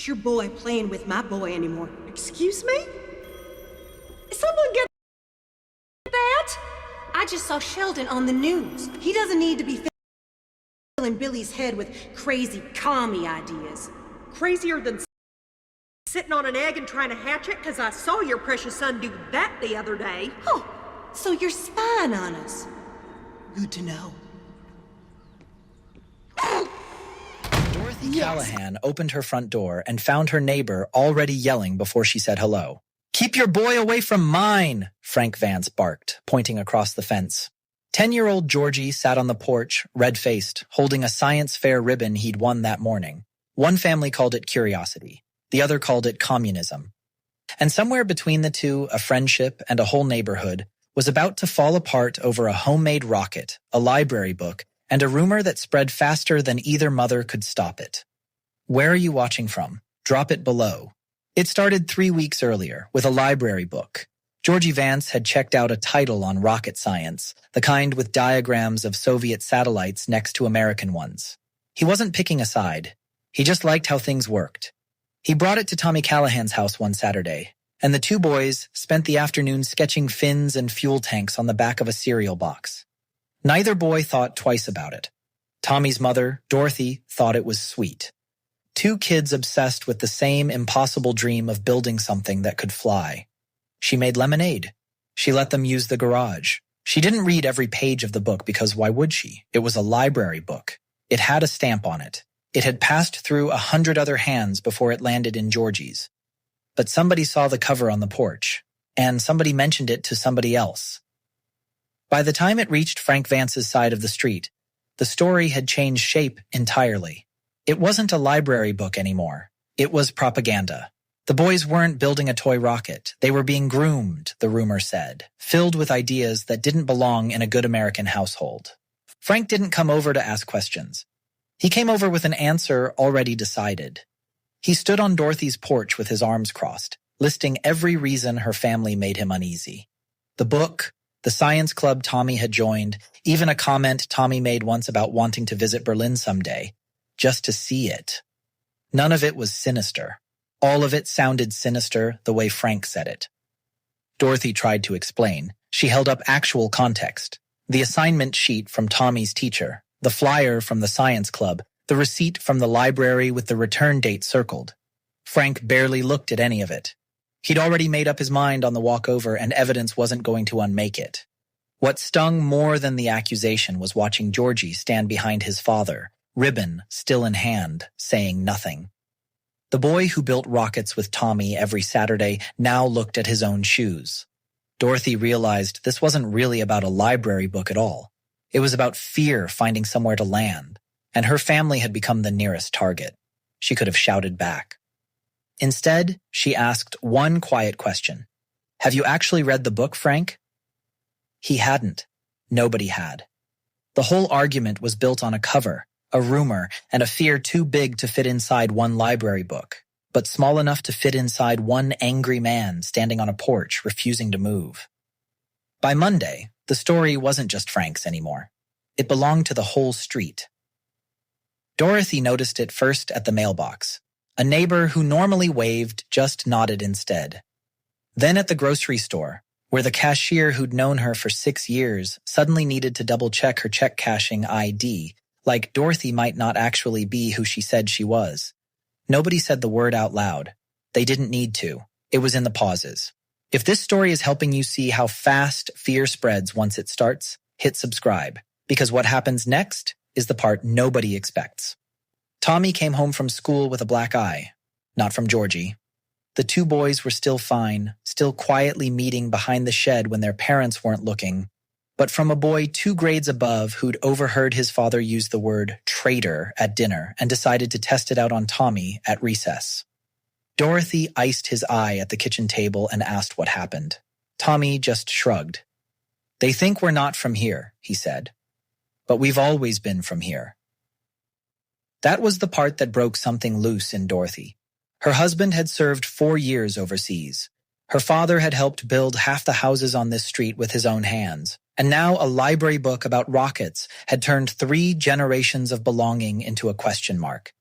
your boy playing with my boy anymore. Excuse me? Someone get that? I just saw Sheldon on the news. He doesn't need to be filling Billy's head with crazy commie ideas. Crazier than sitting on an egg and trying to hatch it? Because I saw your precious son do that the other day. Oh, so you're spying on us. Good to know. Dorothy Callahan opened her front door and found her neighbor already yelling before she said hello. "Keep your boy away from mine," Frank Vance barked, pointing across the fence. 10-year-old Georgie sat on the porch, red-faced, holding a science fair ribbon he'd won that morning. One family called it curiosity. The other called it communism. And somewhere between the two, a friendship and a whole neighborhood was about to fall apart over a homemade rocket, a library book, and a rumor that spread faster than either mother could stop it. Where are you watching from? Drop it below. It started 3 weeks earlier with a library book. Georgie Vance had checked out a title on rocket science, the kind with diagrams of Soviet satellites next to American ones. He wasn't picking a side. He just liked how things worked. He brought it to Tommy Callahan's house one Saturday, and the two boys spent the afternoon sketching fins and fuel tanks on the back of a cereal box. Neither boy thought twice about it. Tommy's mother, Dorothy, thought it was sweet. Two kids obsessed with the same impossible dream of building something that could fly. She made lemonade. She let them use the garage. She didn't read every page of the book because why would she? It was a library book. It had a stamp on it. It had passed through 100 other hands before it landed in Georgie's. But somebody saw the cover on the porch, and somebody mentioned it to somebody else. By the time it reached Frank Vance's side of the street, the story had changed shape entirely. It wasn't a library book anymore. It was propaganda. The boys weren't building a toy rocket. They were being groomed, the rumor said, filled with ideas that didn't belong in a good American household. Frank didn't come over to ask questions. He came over with an answer already decided. He stood on Dorothy's porch with his arms crossed, listing every reason her family made him uneasy. The book, the science club Tommy had joined, even a comment Tommy made once about wanting to visit Berlin someday, just to see it. None of it was sinister. All of it sounded sinister the way Frank said it. Dorothy tried to explain. She held up actual context. The assignment sheet from Tommy's teacher, the flyer from the science club, the receipt from the library with the return date circled. Frank barely looked at any of it. He'd already made up his mind on the walk over, and evidence wasn't going to unmake it. What stung more than the accusation was watching Georgie stand behind his father, ribbon still in hand, saying nothing. The boy who built rockets with Tommy every Saturday now looked at his own shoes. Dorothy realized this wasn't really about a library book at all. It was about fear finding somewhere to land, and her family had become the nearest target. She could have shouted back. Instead, she asked one quiet question. "Have you actually read the book, Frank?" He hadn't. Nobody had. The whole argument was built on a cover, a rumor, and a fear too big to fit inside one library book, but small enough to fit inside one angry man standing on a porch refusing to move. By Monday, the story wasn't just Frank's anymore. It belonged to the whole street. Dorothy noticed it first at the mailbox. A neighbor who normally waved just nodded instead. Then at the grocery store, where the cashier who'd known her for 6 years suddenly needed to double-check her check-cashing ID, like Dorothy might not actually be who she said she was. Nobody said the word out loud. They didn't need to. It was in the pauses. If this story is helping you see how fast fear spreads once it starts, hit subscribe, because what happens next is the part nobody expects. Tommy came home from school with a black eye. Not from Georgie. The two boys were still fine, still quietly meeting behind the shed when their parents weren't looking, but from a boy 2 grades above who'd overheard his father use the word traitor at dinner and decided to test it out on Tommy at recess. Dorothy iced his eye at the kitchen table and asked what happened. Tommy just shrugged. "They think we're not from here," he said. "But we've always been from here." That was the part that broke something loose in Dorothy. Her husband had served 4 years overseas. Her father had helped build half the houses on this street with his own hands. And now a library book about rockets had turned 3 generations of belonging into a question mark.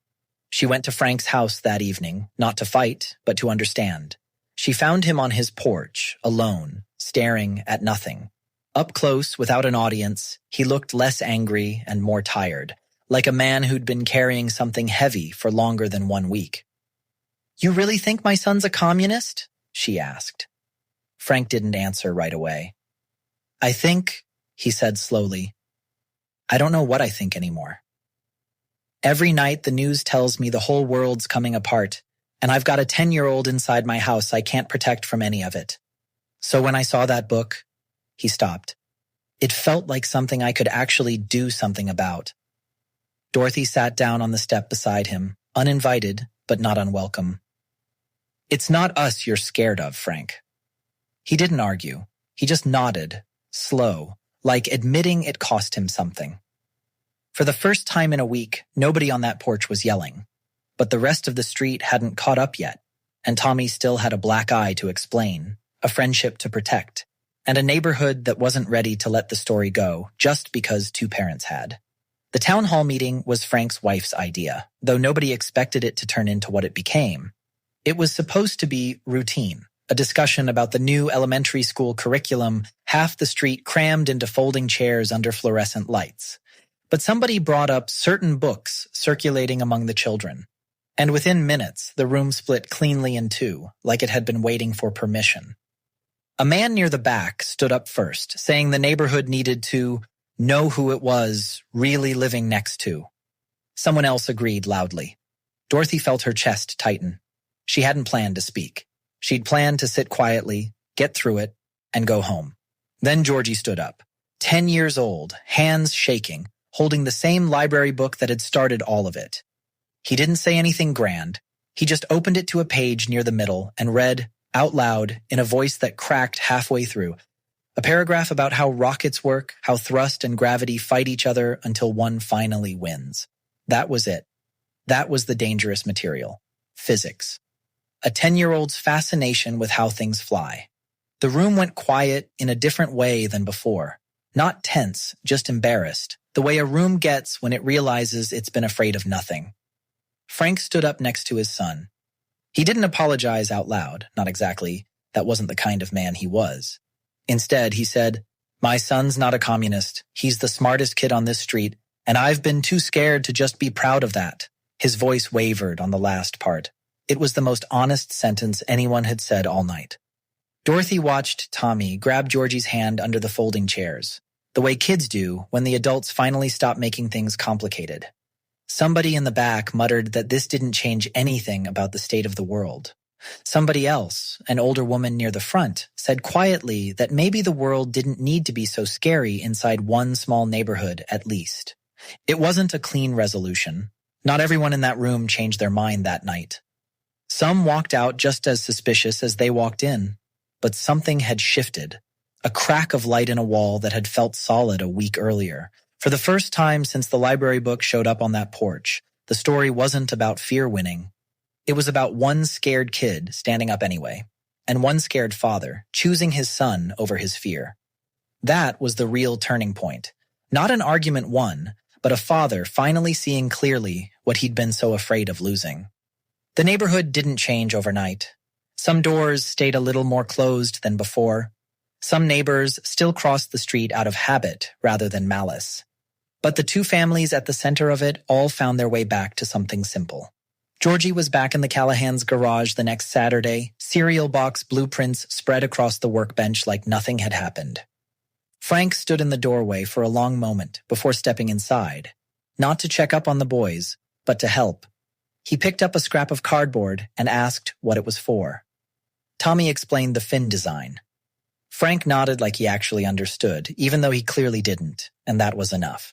She went to Frank's house that evening, not to fight, but to understand. She found him on his porch, alone, staring at nothing. Up close, without an audience, he looked less angry and more tired, like a man who'd been carrying something heavy for longer than 1 week. "You really think my son's a communist?" she asked. Frank didn't answer right away. "I think," he said slowly, "I don't know what I think anymore. Every night the news tells me the whole world's coming apart, and I've got a 10-year-old inside my house I can't protect from any of it. So when I saw that book," he stopped, "it felt like something I could actually do something about." Dorothy sat down on the step beside him, uninvited but not unwelcome. "It's not us you're scared of, Frank." He didn't argue. He just nodded, slow, like admitting it cost him something. For the first time in a week, nobody on that porch was yelling. But the rest of the street hadn't caught up yet, and Tommy still had a black eye to explain, a friendship to protect, and a neighborhood that wasn't ready to let the story go just because 2 parents had. The town hall meeting was Frank's wife's idea, though nobody expected it to turn into what it became. It was supposed to be routine, a discussion about the new elementary school curriculum, half the street crammed into folding chairs under fluorescent lights. But somebody brought up certain books circulating among the children, and within minutes the room split cleanly in 2, like it had been waiting for permission. A man near the back stood up first, saying the neighborhood needed to know who it was really living next to. Someone else agreed loudly. Dorothy felt her chest tighten. She hadn't planned to speak. She'd planned to sit quietly, get through it, and go home. Then Georgie stood up, 10 years old, hands shaking, holding the same library book that had started all of it. He didn't say anything grand. He just opened it to a page near the middle and read, out loud, in a voice that cracked halfway through, a paragraph about how rockets work, how thrust and gravity fight each other until one finally wins. That was it. That was the dangerous material. Physics. A 10-year-old's fascination with how things fly. The room went quiet in a different way than before. Not tense, just embarrassed. The way a room gets when it realizes it's been afraid of nothing. Frank stood up next to his son. He didn't apologize out loud, not exactly. That wasn't the kind of man he was. Instead, he said, "My son's not a communist. He's the smartest kid on this street, and I've been too scared to just be proud of that." His voice wavered on the last part. It was the most honest sentence anyone had said all night. Dorothy watched Tommy grab Georgie's hand under the folding chairs, the way kids do when the adults finally stop making things complicated. Somebody in the back muttered that this didn't change anything about the state of the world. Somebody else, an older woman near the front, said quietly that maybe the world didn't need to be so scary inside one small neighborhood at least. It wasn't a clean resolution. Not everyone in that room changed their mind that night. Some walked out just as suspicious as they walked in, but something had shifted. A crack of light in a wall that had felt solid a week earlier. For the first time since the library book showed up on that porch, the story wasn't about fear winning. It was about one scared kid standing up anyway, and one scared father choosing his son over his fear. That was the real turning point. Not an argument won, but a father finally seeing clearly what he'd been so afraid of losing. The neighborhood didn't change overnight. Some doors stayed a little more closed than before. Some neighbors still crossed the street out of habit rather than malice. But the 2 families at the center of it all found their way back to something simple. Georgie was back in the Callahan's garage the next Saturday, cereal box blueprints spread across the workbench like nothing had happened. Frank stood in the doorway for a long moment before stepping inside, not to check up on the boys, but to help. He picked up a scrap of cardboard and asked what it was for. Tommy explained the fin design. Frank nodded like he actually understood, even though he clearly didn't, and that was enough.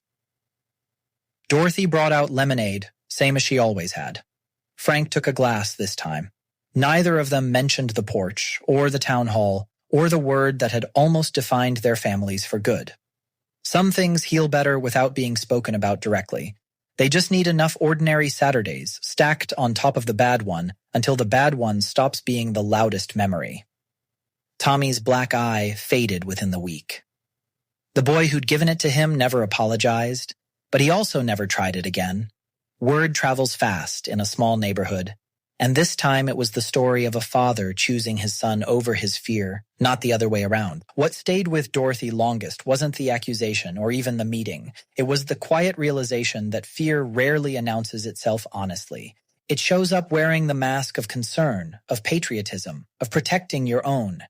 Dorothy brought out lemonade, same as she always had. Frank took a glass this time. Neither of them mentioned the porch, or the town hall, or the word that had almost defined their families for good. Some things heal better without being spoken about directly. They just need enough ordinary Saturdays stacked on top of the bad one until the bad one stops being the loudest memory. Tommy's black eye faded within the week. The boy who'd given it to him never apologized, but he also never tried it again. Word travels fast in a small neighborhood, and this time it was the story of a father choosing his son over his fear, not the other way around. What stayed with Dorothy longest wasn't the accusation or even the meeting. It was the quiet realization that fear rarely announces itself honestly. It shows up wearing the mask of concern, of patriotism, of protecting your own.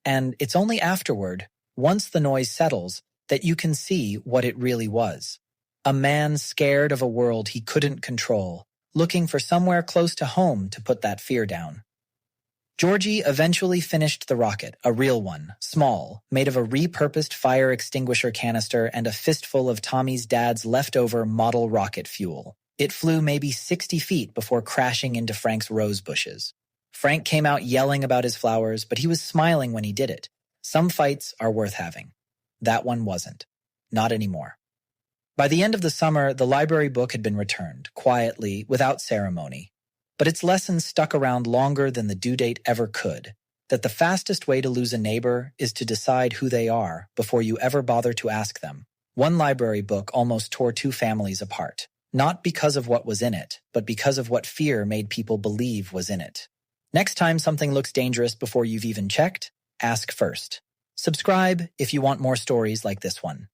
And it's only afterward, once the noise settles, that you can see what it really was. A man scared of a world he couldn't control, looking for somewhere close to home to put that fear down. Georgie eventually finished the rocket, a real one, small, made of a repurposed fire extinguisher canister and a fistful of Tommy's dad's leftover model rocket fuel. It flew maybe 60 feet before crashing into Frank's rose bushes. Frank came out yelling about his flowers, but he was smiling when he did it. Some fights are worth having. That one wasn't. Not anymore. By the end of the summer, the library book had been returned, quietly, without ceremony. But its lessons stuck around longer than the due date ever could, that the fastest way to lose a neighbor is to decide who they are before you ever bother to ask them. One library book almost tore two families apart, not because of what was in it, but because of what fear made people believe was in it. Next time something looks dangerous before you've even checked, ask first. Subscribe if you want more stories like this one.